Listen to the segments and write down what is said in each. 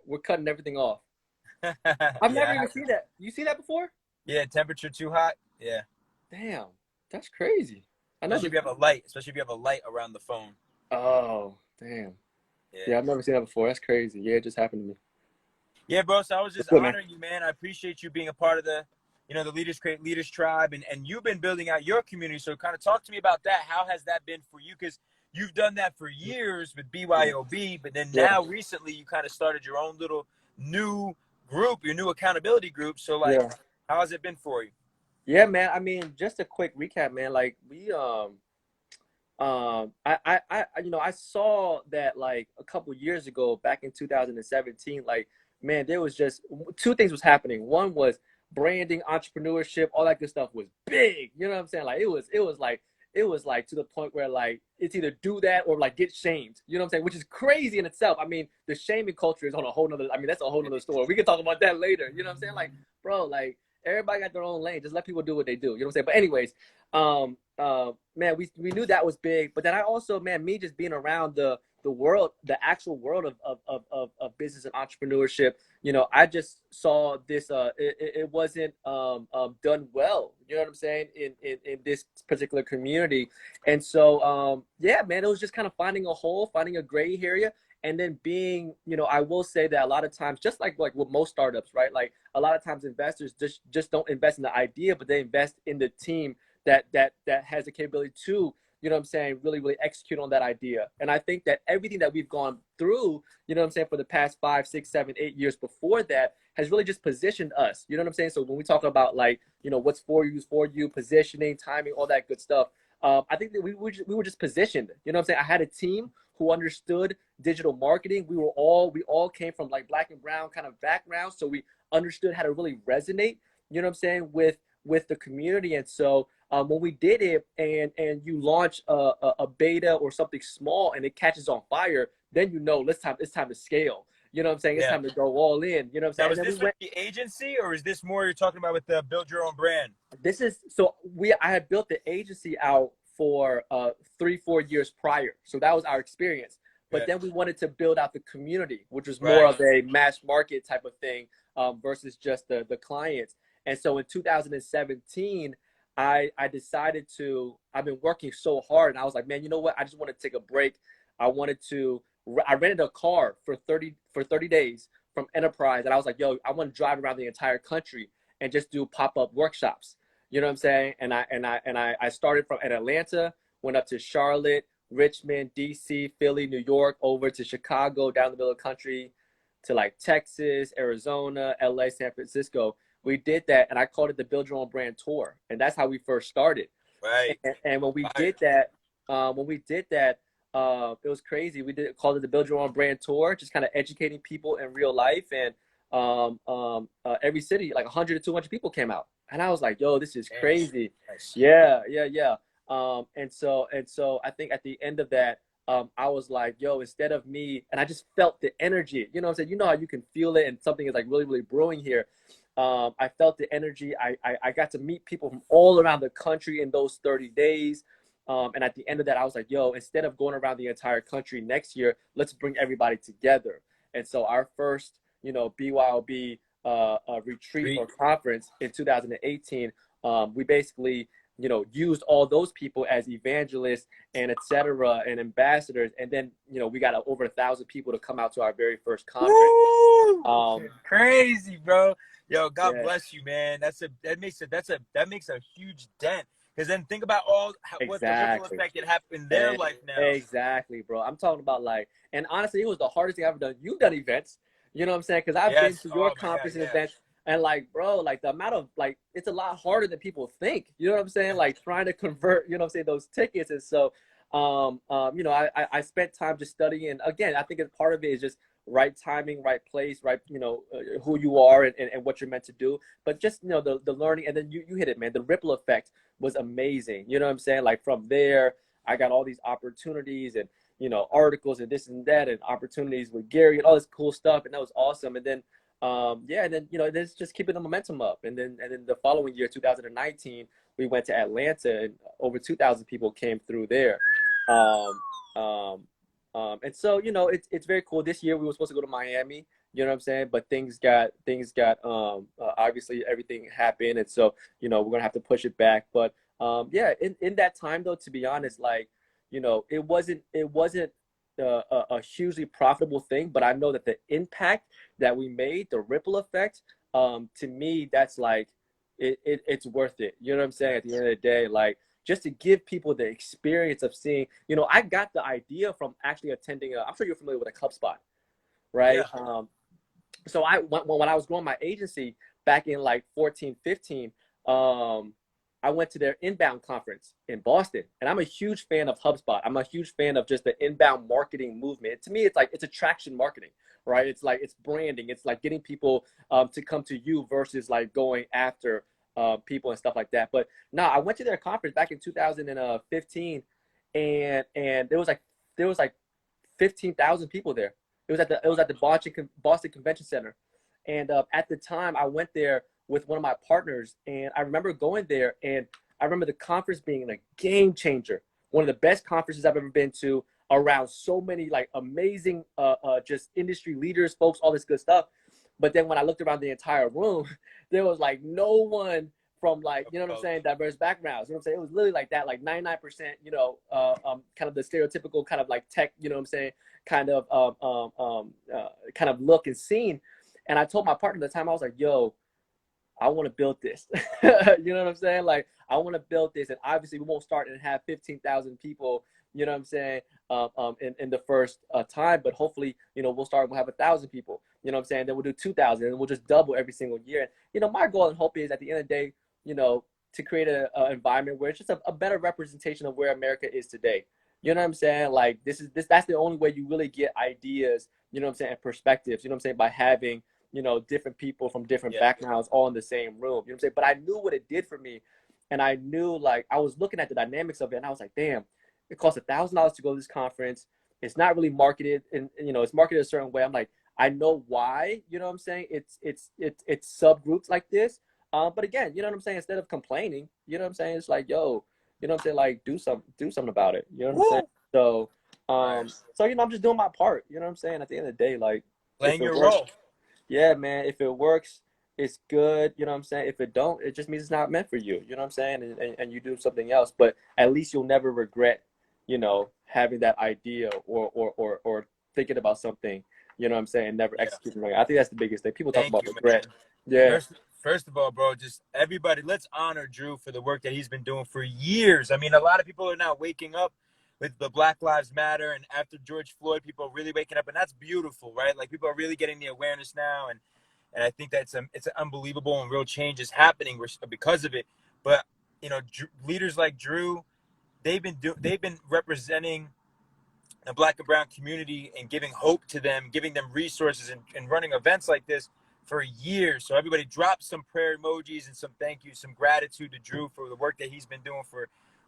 we're cutting everything off. I've never Yeah, even seen that. You see that before? yeah, temperature too hot. Yeah, Damn, that's crazy. I know especially the. if you have a light, especially if you have a light around the phone. Oh, damn. Yeah. Yeah, I've never seen that before. That's crazy. Yeah, it just happened to me. Yeah, bro. So I was What's just good, man? honoring you, man. I appreciate you being a part of the Leaders Create Leaders tribe, and you've been building out your community. So kind of talk to me about that. How has that been for you? Because you've done that for years with Yeah, BYOB, but then yeah, now recently you kind of started your own little new group, your new accountability group. So like, yeah. how has it been for you? Yeah, man. I mean, just a quick recap, man. Like we I saw that like a couple years ago, back in 2017, like, man, there was just two things was happening. One was branding, entrepreneurship, all that good stuff was big. You know what I'm saying? Like it was like to the point where like it's either do that or like get shamed. You know what I'm saying? Which is crazy in itself. I mean, the shaming culture is on a whole nother. I mean, that's a whole nother story. We can talk about that later. You know what I'm saying? Like, bro, like everybody got their own lane. Just let people do what they do. You know what I'm saying? But anyways, man, we knew that was big, but then I also, man, me just being around the world, the actual world of business and entrepreneurship, I just saw this. It wasn't done well. You know what I'm saying in this particular community, and so yeah, man, it was just kind of finding a hole, finding a gray area. And then being, I will say that a lot of times, just like with most startups, right? Like a lot of times investors just don't invest in the idea, but they invest in the team that has the capability to, what I'm saying, really, really execute on that idea. And I think that everything that we've gone through, what I'm saying, for the past 5, 6, 7, 8 years before that has really just positioned us. You know what I'm saying? So when we talk about like, what's for you, positioning, timing, all that good stuff, I think that we were just positioned. You know what I'm saying? I had a team who understood digital marketing. We all came from like black and brown kind of backgrounds, so we understood how to really resonate. You know what I'm saying, with the community. And so when we did it, and you launch a beta or something small and it catches on fire, then it's time to scale. You know what I'm saying? It's Yeah. time to go all in. You know what I'm saying? Now, And is then we this with went. the agency, or is this more you're talking about with the build your own brand? This is so we I had built the agency out for 3, 4 years prior, so that was our experience. But Yeah. then we wanted to build out the community, which was more Right. of a mass market type of thing, versus just the clients. And so in 2017, I decided to. I've been working so hard, and I was like, man, you know what? I just want to take a break. I wanted to. I rented a car for 30 days from Enterprise, and I was like, yo, I want to drive around the entire country and just do pop-up workshops. You know what I'm saying? And I started from Atlanta, went up to Charlotte, Richmond, DC, Philly, New York, over to Chicago, down the middle of the country, to like Texas, Arizona, LA, San Francisco. We did that, and I called it the Build Your Own Brand Tour, and that's how we first started. Right. And Fire. when we did that, it was crazy. We called it the Build Your Own Brand Tour, just kind of educating people in real life. And every city, like 100 to 200 people came out, and I was like, "Yo, this is Damn. crazy." Nice. Yeah, yeah, yeah. And so I think at the end of that, I was like, "Yo," instead of me, and I just felt the energy. You know what I'm saying? You know how you can feel it, and something is like really, really brewing here. I felt the energy. I got to meet people from all around the country in those 30 days. And at the end of that, I was like, yo, instead of going around the entire country next year, let's bring everybody together. And so our first, BYOB retreat Three. or conference in 2018, we basically, used all those people as evangelists and et cetera and ambassadors. And then, we got over 1,000 people to come out to our very first conference. Woo! Um, Crazy, bro. Yo, God yeah, bless you, man. That makes a huge dent. Because then think about what the ripple exactly. effect it happened in their life now. Exactly, bro. I'm talking about like, and honestly, it was the hardest thing I've ever done. You've done events, you know what I'm saying? Because I've been Yes. to your Oh my God. conference and Yeah. events, and like, bro, like the amount of like, it's a lot harder than people think. You know what I'm saying? Like trying to convert, you know what I'm saying, those tickets. And so, I spent time just studying. And again, I think part of it is just right timing, right place, right, who you are and what you're meant to do. But just the learning, and then you hit it, man. The ripple effect was amazing. You know what I'm saying? Like from there, I got all these opportunities and articles and this and that and opportunities with Gary and all this cool stuff, and that was awesome. And then yeah, and then it's just keeping the momentum up. And then the following year, 2019, we went to Atlanta, and over 2,000 people came through there. Um, um, and so it's very cool. This year we were supposed to go to Miami. you know what I'm saying? But things got obviously everything happened, and so we're gonna have to push it back. But yeah, in that time though, to be honest, like it wasn't a hugely profitable thing, but I know that the impact that we made, the ripple effect, to me, that's like it's worth it. You know what I'm saying? At the end of the day, like just to give people the experience of seeing, I got the idea from actually attending I'm sure you're familiar with a club spot, right? Yeah. So when I was growing my agency back in like 14, 15, I went to their inbound conference in Boston, and I'm a huge fan of HubSpot. I'm a huge fan of just the inbound marketing movement. To me, it's attraction marketing, right? It's like, it's branding. It's like getting people to come to you versus like going after people and stuff like that. But no, I went to their conference back in 2015, and there was like 15,000 people there. It was at the Boston Convention Center, and at the time I went there with one of my partners, and I remember going there, and I remember the conference being a game changer, one of the best conferences I've ever been to, around so many like amazing just industry leaders, folks, all this good stuff. But then when I looked around the entire room, there was like no one from like, you know what I'm saying, diverse backgrounds. You know what I'm saying? It was literally like that, like 99%, kind of the stereotypical kind of like tech, you know what I'm saying, kind of kind of look and scene. And I told my partner at the time, I was like, yo, I want to build this. You know what I'm saying? Like, I want to build this. And obviously we won't start and have 15,000 people, you know what I'm saying, in the first time, but hopefully, we'll start, we'll have 1,000 people, you know what I'm saying? Then we'll do 2,000, and we'll just double every single year. And, my goal and hope is at the end of the day, to create an environment where it's just a better representation of where America is today. You know what I'm saying? Like, that's the only way you really get ideas, you know what I'm saying, and perspectives, you know what I'm saying, by having, different people from different backgrounds all in the same room. You know what I'm saying? But I knew what it did for me. And I knew, like, I was looking at the dynamics of it, and I was like, damn, it costs $1,000 to go to this conference. It's not really marketed, and it's marketed a certain way. I'm like, I know why, you know what I'm saying? It's subgroups like this. But again, you know what I'm saying? Instead of complaining, you know what I'm saying? It's like, yo, you know what I'm saying? Like, do something about it. You know what I'm saying? So, so I'm just doing my part. You know what I'm saying? At the end of the day, like, Playing your role. yeah, man, if it works, it's good. You know what I'm saying? If it don't, it just means it's not meant for you. You know what I'm saying? And you do something else. But at least you'll never regret, having that idea or thinking about something, you know what I'm saying, never executing it. I think that's the biggest thing. People talk about regret. Yeah. First of all, bro, just everybody, let's honor Drew for the work that he's been doing for years. I mean, a lot of people are now waking up with the Black Lives Matter, and after George Floyd, people are really waking up, and that's beautiful, right? Like, people are really getting the awareness now, and I think that's it's unbelievable, and real change is happening because of it. But leaders like Drew, they've been representing the Black and brown community and giving hope to them, giving them resources, and running events like this for years. So everybody drop some prayer emojis and some thank you, some gratitude to Drew for the work that he's been doing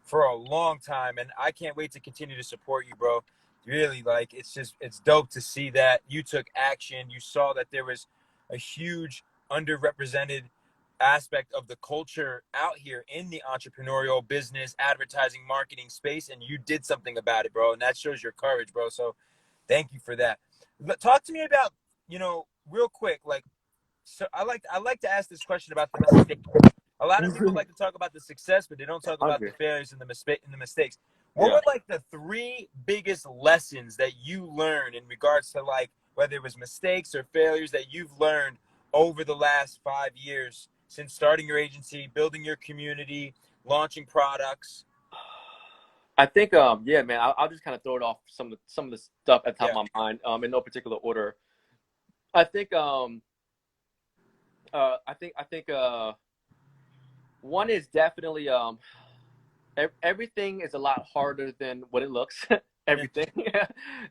for a long time. And I can't wait to continue to support you, bro. Really, like, it's dope to see that you took action. You saw that there was a huge underrepresented aspect of the culture out here in the entrepreneurial business, advertising, marketing space, and you did something about it, bro. And that shows your courage, bro. So thank you for that. Talk to me about, real quick, like, so I like to ask this question about the mistake. A lot of people like to talk about the success, but they don't talk about the failures and the mistakes. What were like the 3 biggest lessons that you learned in regards to, like, whether it was mistakes or failures that you've learned over the last 5 years since starting your agency, building your community, launching products? I think, yeah, man, I'll just kind of throw it off some of the stuff at the top of my mind, in no particular order. I think, one is definitely, everything is a lot harder than what it looks. Everything.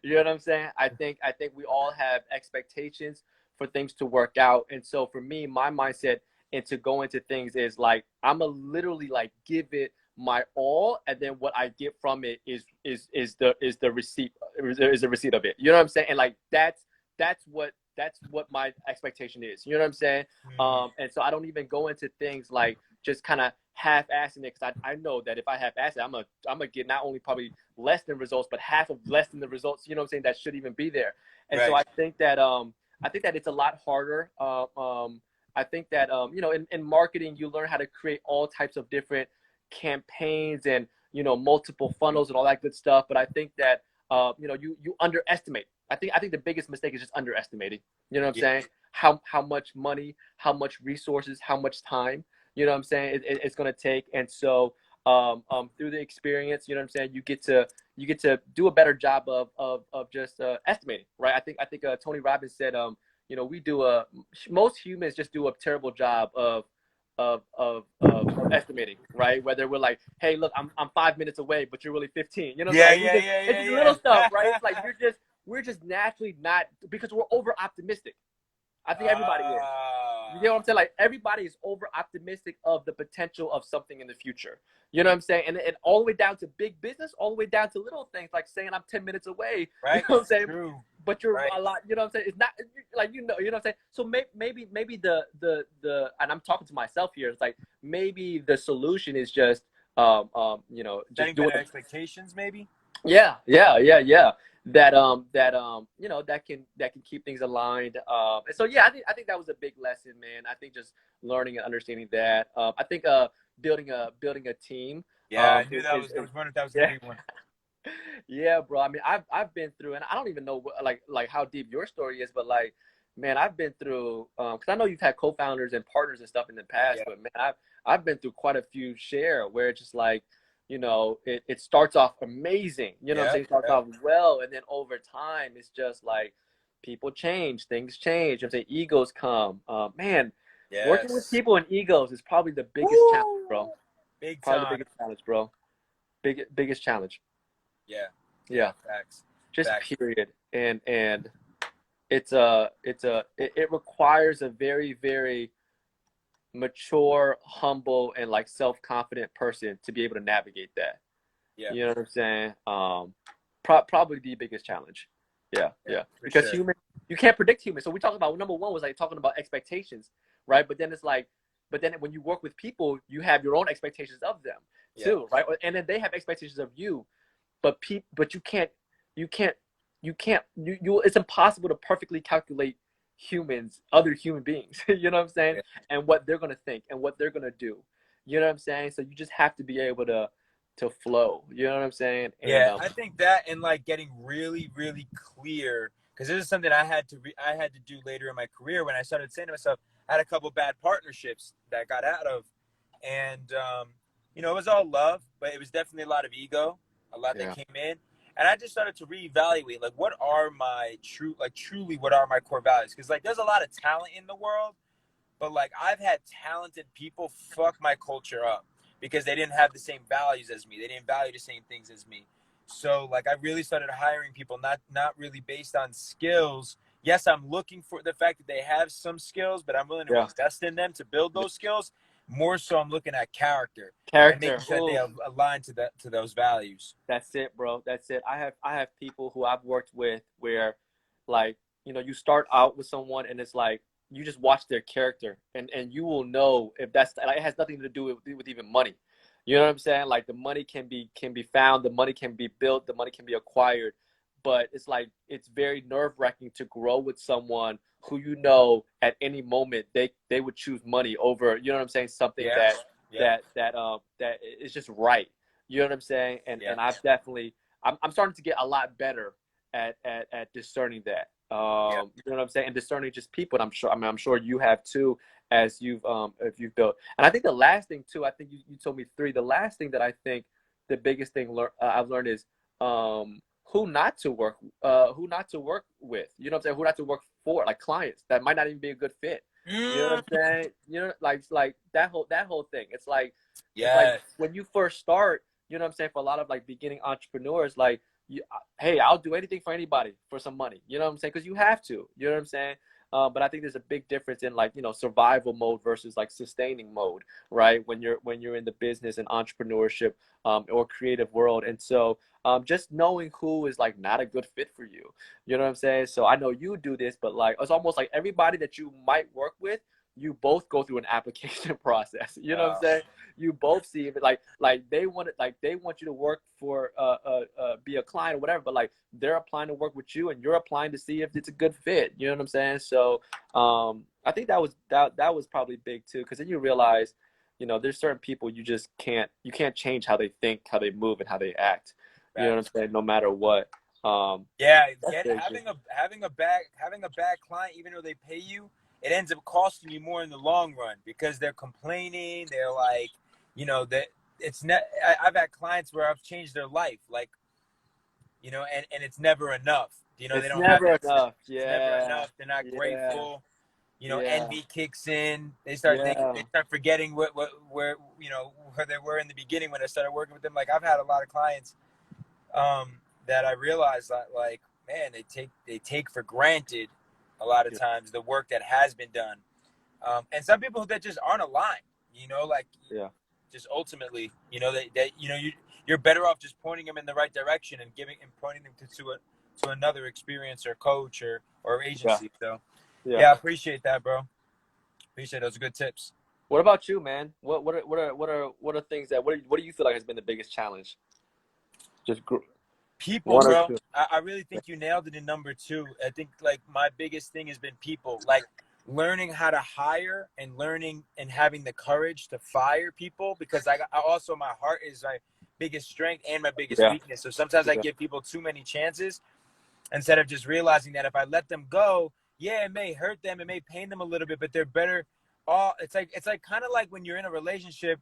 You know what I'm saying? I think we all have expectations for things to work out. And so for me, my mindset into go into things is like, I'm gonna literally like give it my all, and then what I get from it is the receipt of it. You know what I'm saying? And like that's what my expectation is. You know what I'm saying? And so I don't even go into things like just kind of half-assing it, because I know that if I half-ass it, I'm gonna get not only probably less than results, but half of less than the results, you know what I'm saying, that should even be there. And so I think that I think that it's a lot harder. I think that you know, in marketing, you learn how to create all types of different campaigns and, you know, multiple funnels and all that good stuff. But I think that you know, you underestimate. I think the biggest mistake is just underestimating. You know what I'm Yeah. saying? How much money, how much resources, how much time, you know what I'm saying, it's going to take. And so through the experience, you know what I'm saying, you get to do a better job of just estimating, right? I think Tony Robbins said, you know, most humans just do a terrible job of estimating, right? Whether we're like, hey, look, I'm 5 minutes away, but you're really 15. You know, Yeah, like yeah, yeah, it's yeah, just little stuff, right? It's like yeah. we're just naturally not, because we're over optimistic. I think everybody is. You get what I'm saying? Like, everybody is over optimistic of the potential of something in the future. You know what I'm saying? And all the way down to big business, all the way down to little things like saying I'm 10 minutes away. Right. You know what I'm saying? True. But you're Right. a lot. You know what I'm saying? It's not like, you know what I'm saying. So maybe the and I'm talking to myself here. It's like, maybe the solution is just you know, just Setting doing better expectations, maybe. yeah. That you know, that can keep things aligned. And so yeah, I think that was a big lesson, man. I think just learning and understanding that. I think building a team. Yeah, I knew Is, that is, was. I is was wondering if that was yeah. gonna be one. Yeah, bro. I mean, I've been through, and I don't even know like how deep your story is, but like, man, I've been through, because I know you've had co-founders and partners and stuff in the past, Yeah. but man, I've been through quite a few share where it's just like, you know, it starts off amazing, you know what I'm Yeah. saying? It starts off well, and then over time, it's just like people change, things change. I'm saying egos come. Man, working with Yes. people and egos is probably the biggest challenge, bro. Woo! Big Probably the time. biggest challenge, bro. Biggest challenge. Yeah. Yeah. Yeah, Facts. just Facts. period. And it requires a very, very mature, humble, and like self-confident person to be able to navigate that. Yeah. You know what I'm saying? Probably the biggest challenge. Yeah, Yeah. yeah. For Because sure. you can't predict humans. So we talked about, number one was like talking about expectations, right? But then it's like, but then when you work with people, you have your own expectations of them Yeah. too, right? And then they have expectations of you, but you can't it's impossible to perfectly calculate other human beings. You know what I'm saying? Yeah. And what they're gonna think and what they're gonna do. You know what I'm saying? So you just have to be able to flow. You know what I'm saying? And Yeah, I think that, and like getting really, really clear, because this is something I had to do later in my career when I started saying to myself, I had a couple bad partnerships that I got out of, and you know, it was all love, but it was definitely a lot of ego, a lot that yeah, came in, and I just started to reevaluate, like, what are my truly, what are my core values? Because like, there's a lot of talent in the world, but like, I've had talented people fuck my culture up because they didn't have the same values as me. They didn't value the same things as me. So like, I really started hiring people not really based on skills. Yes, I'm looking for the fact that they have some skills, but I'm willing to yeah. invest in them to build those skills. More so, I'm looking at character and Character. making sure that they Ooh, have aligned to those values. that's it, bro. That's it. I have people who I've worked with where, like, you know, you start out with someone and it's like you just watch their character, and you will know if that's like, it has nothing to do with even money. You know what I'm saying? Like, the money can be found, the money can be built, the money can be acquired, but it's like it's very nerve-wracking to grow with someone who, you know, at any moment they would choose money over, you know what I'm saying, something Yeah, that yeah, that is just right. You know what I'm saying? yeah, And I've definitely, I'm starting to get a lot better at discerning that. yeah. You know what I'm saying? And discerning just people. And I'm sure you have too, as you've if you've built. And I think the last thing too, I think you told me three. The last thing that I think the biggest thing I've learned is who not to work with. You know what I'm saying? Who not to work for, like clients that might not even be a good fit. You know what Mm, I'm saying? You know, like that whole thing. It's like yes, when you first start, you know what I'm saying, for a lot of like beginning entrepreneurs, like, hey, I'll do anything for anybody for some money. You know what I'm saying? Because you have to. You know what I'm saying? But I think there's a big difference in, like, you know, survival mode versus like sustaining mode, right? When you're in the business and entrepreneurship or creative world, and so just knowing who is like not a good fit for you. You know what I'm saying? So I know you do this, but like it's almost like everybody that you might work with, you both go through an application process. You know what I'm Wow. saying? You both see if it, like they want it, like they want you to work for be a client or whatever, but like they're applying to work with you and you're applying to see if it's a good fit. You know what I'm saying? So I think that was probably big too, because then you realize, you know, there's certain people you can't change how they think, how they move, and how they act. You know what I'm Facts. saying? No matter what. Yeah, That's big, too. having a bad client, even though they pay you, it ends up costing you more in the long run because they're complaining. They're like, you know, that it's not. I've had clients where I've changed their life, like, you know, and it's never enough. You know, they It's don't have never that. enough. It's never Yeah. enough. They're not Yeah. grateful. You know, Yeah. envy kicks in. They start thinking. Yeah. They start forgetting where you know where they were in the beginning when I started working with them. Like I've had a lot of clients that I realized that, like, man, they take for granted a lot of Yeah. times the work that has been done, and some people that just aren't aligned. You know, like Yeah. just ultimately, you know, that you know you're better off just pointing them in the right direction and pointing them to another experience or coach or Yeah. agency. So Yeah. yeah, I appreciate that, bro. Appreciate those good tips. What about you, man? What are things that what do you feel like has been the biggest challenge? Just People, one or bro. two. I really think you nailed it in number two. I think like my biggest thing has been people, like learning how to hire and learning and having the courage to fire people, because I also, my heart is my biggest strength and my biggest Yeah. weakness. So sometimes I Yeah. give people too many chances instead of just realizing that if I let them go, yeah, it may hurt them, it may pain them a little bit, but they're better. It's like kind of like when you're in a relationship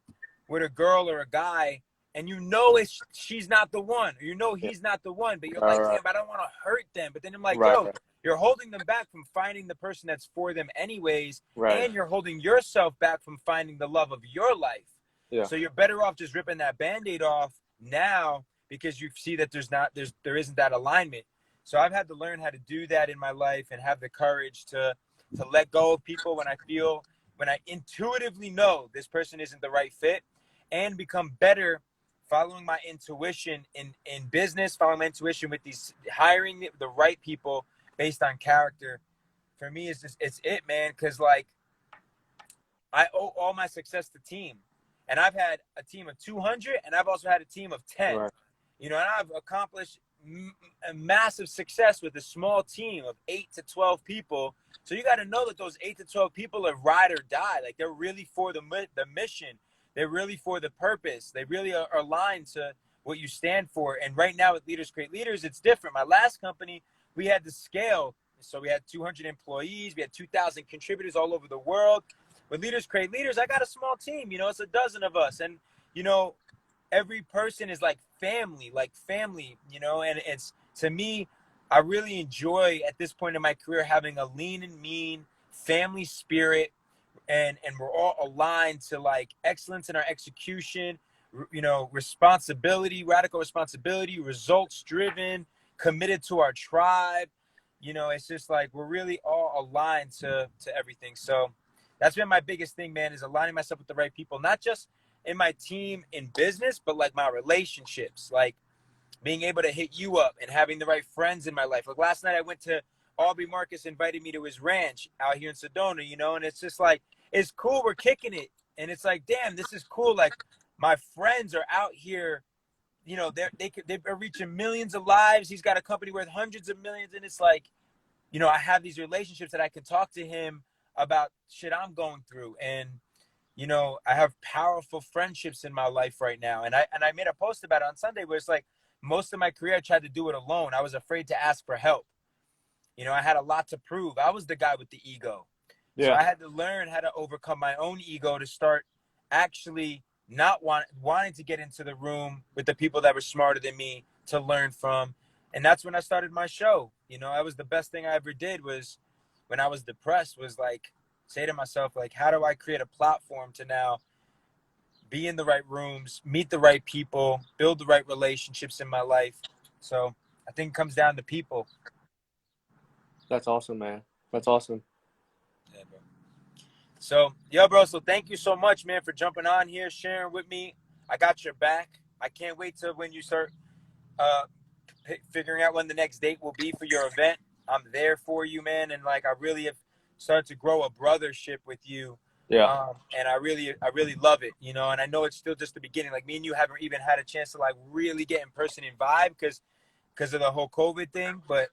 with a girl or a guy, and you know she's not the one, or you know Yeah. he's not the one, but you're All like, right. damn, I don't want to hurt them. But then I'm like, Right. yo, you're holding them back from finding the person that's for them anyways, Right. and you're holding yourself back from finding the love of your life. Yeah. So you're better off just ripping that band-aid off now, because you see that there isn't that alignment. So I've had to learn how to do that in my life and have the courage to let go of people when I intuitively know this person isn't the right fit, and become better following my intuition in business, following my intuition with these hiring the right people based on character. For me, it's it, man, because like I owe all my success to team. And I've had a team of 200, and I've also had a team of 10. Right. You know, and I've accomplished a massive success with a small team of 8 to 12 people. So you got to know that those 8 to 12 people are ride or die. Like they're really for the mission. They're really for the purpose. They really are aligned to what you stand for. And right now with Leaders Create Leaders, it's different. My last company, we had to scale. So we had 200 employees. We had 2,000 contributors all over the world. With Leaders Create Leaders, I got a small team. You know, it's a dozen of us. And, you know, every person is like family, you know, and it's, to me, I really enjoy at this point in my career having a lean and mean family spirit, and we're all aligned to like excellence in our execution, you know, responsibility, radical responsibility, results driven, committed to our tribe. You know, it's just like we're really all aligned to everything. So that's been my biggest thing, man, is aligning myself with the right people, not just in my team in business, but like my relationships, like being able to hit you up and having the right friends in my life. Like last night I went to Aubrey Marcus invited me to his ranch out here in Sedona, you know, and it's just like, it's cool. We're kicking it. And it's like, damn, this is cool. Like my friends are out here, you know, they're reaching millions of lives. He's got a company worth hundreds of millions. And it's like, you know, I have these relationships that I can talk to him about shit I'm going through. And, you know, I have powerful friendships in my life right now. And I made a post about it on Sunday where it's like, most of my career I tried to do it alone. I was afraid to ask for help. You know, I had a lot to prove. I was the guy with the ego. So Yeah. I had to learn how to overcome my own ego to start actually not wanting to get into the room with the people that were smarter than me to learn from. And that's when I started my show. You know, that was the best thing I ever did, was when I was depressed, was like say to myself, like, how do I create a platform to now be in the right rooms, meet the right people, build the right relationships in my life. So I think it comes down to people. That's awesome, man. That's awesome. Yeah, bro. So, yeah, bro. So thank you so much, man, for jumping on here, sharing with me. I got your back. I can't wait till when you start figuring out when the next date will be for your event. I'm there for you, man. And like, I really have start to grow a brothership with you. Yeah. And I really love it, you know, and I know it's still just the beginning. Like me and you haven't even had a chance to like really get in person and vibe because of the whole COVID thing. But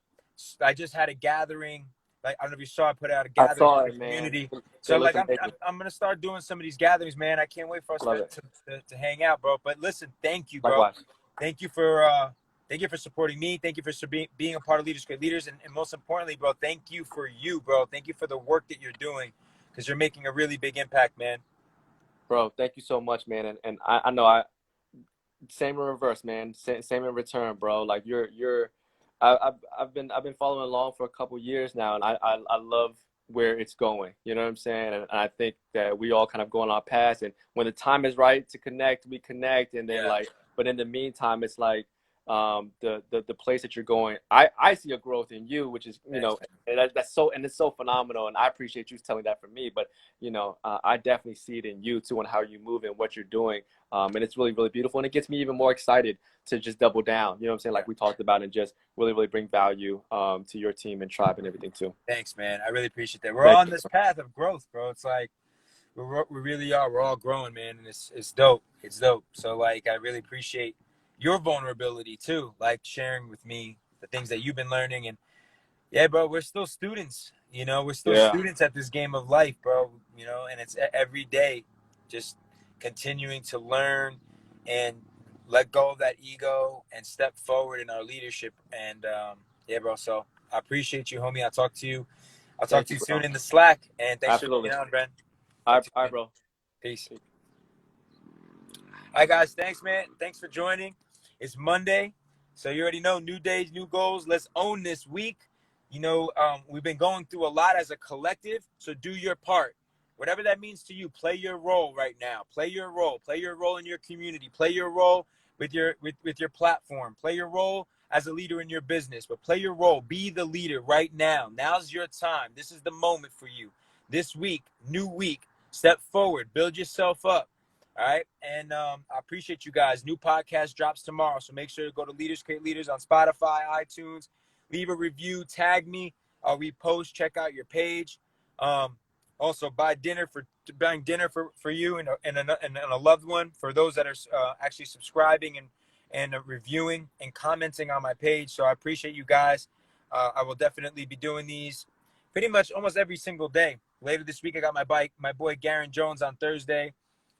I just had a gathering. Like, I don't know if you saw, I put out a I gathering saw for the it, man. community. They So look like, I'm amazing. going to start doing some of these gatherings, man. I can't wait for us Love it. to hang out, bro. But listen, thank you, bro. Likewise. Thank you for supporting me. Thank you for being a part of Leaders Create Leaders. And most importantly, bro, thank you for you, bro. Thank you for the work that you're doing, because you're making a really big impact, man. Bro, thank you so much, man. And I know same in reverse, man. Same in return, bro. Like I've been following along for a couple years now, and I love where it's going. You know what I'm saying? And I think that we all kind of go on our paths, and when the time is right to connect, we connect, and then but in the meantime, it's like the place that you're going. I see a growth in you, which is, you know, and that's so, and it's so phenomenal, and I appreciate you telling that for me. But you know, I definitely see it in you too, and how you move and what you're doing. And it's really, really beautiful. And it gets me even more excited to just double down, you know what I'm saying? Like we talked about, and just really, really bring value to your team and tribe and everything too. Thanks, man. I really appreciate that. We're on this path of growth, bro. It's like, we really are. We're all growing, man. And it's dope. It's dope. So like, I really appreciate your vulnerability too. Like sharing with me the things that you've been learning. And yeah, bro, we're still students, you know, we're still students at this game of life, bro, you know, and it's every day just continuing to learn and let go of that ego and step forward in our leadership. And yeah, bro, so I appreciate you, homie. I'll talk to you soon in the Slack. And thanks for being on, Ben. All right, bro. Peace. All right, guys. Thanks, man. Thanks for joining. It's Monday, so you already know, new days, new goals. Let's own this week. You know, we've been going through a lot as a collective, so do your part. Whatever that means to you, play your role right now. Play your role. Play your role in your community. Play your role with your platform. Play your role as a leader in your business, but play your role. Be the leader right now. Now's your time. This is the moment for you. This week, new week, step forward, build yourself up. All right. And I appreciate you guys. New podcast drops tomorrow, so make sure to go to Leaders Create Leaders on Spotify, iTunes. Leave a review, tag me, I'll repost, check out your page. Also, buying dinner for you and a loved one, for those that are actually subscribing and reviewing and commenting on my page. So I appreciate you guys. I will definitely be doing these pretty much almost every single day. Later this week, I got my boy Garen Jones on Thursday.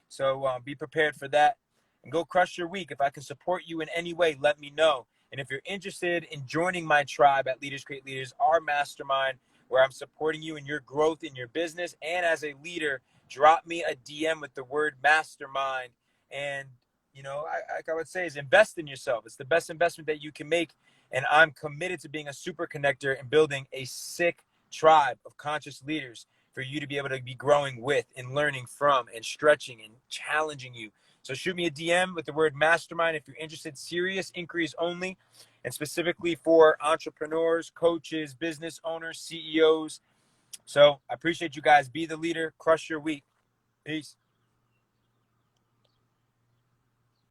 So be prepared for that and go crush your week. If I can support you in any way, let me know. And if you're interested in joining my tribe at Leaders Create Leaders, our mastermind, where I'm supporting you in your growth in your business and as a leader, drop me a DM with the word mastermind. And, you know, like I would say, is invest in yourself. It's the best investment that you can make. And I'm committed to being a super connector and building a sick tribe of conscious leaders for you to be able to be growing with and learning from and stretching and challenging you. So shoot me a DM with the word mastermind if you're interested. Serious inquiries only, and specifically for entrepreneurs, coaches, business owners, CEOs. So I appreciate you guys. Be the leader. Crush your week. Peace.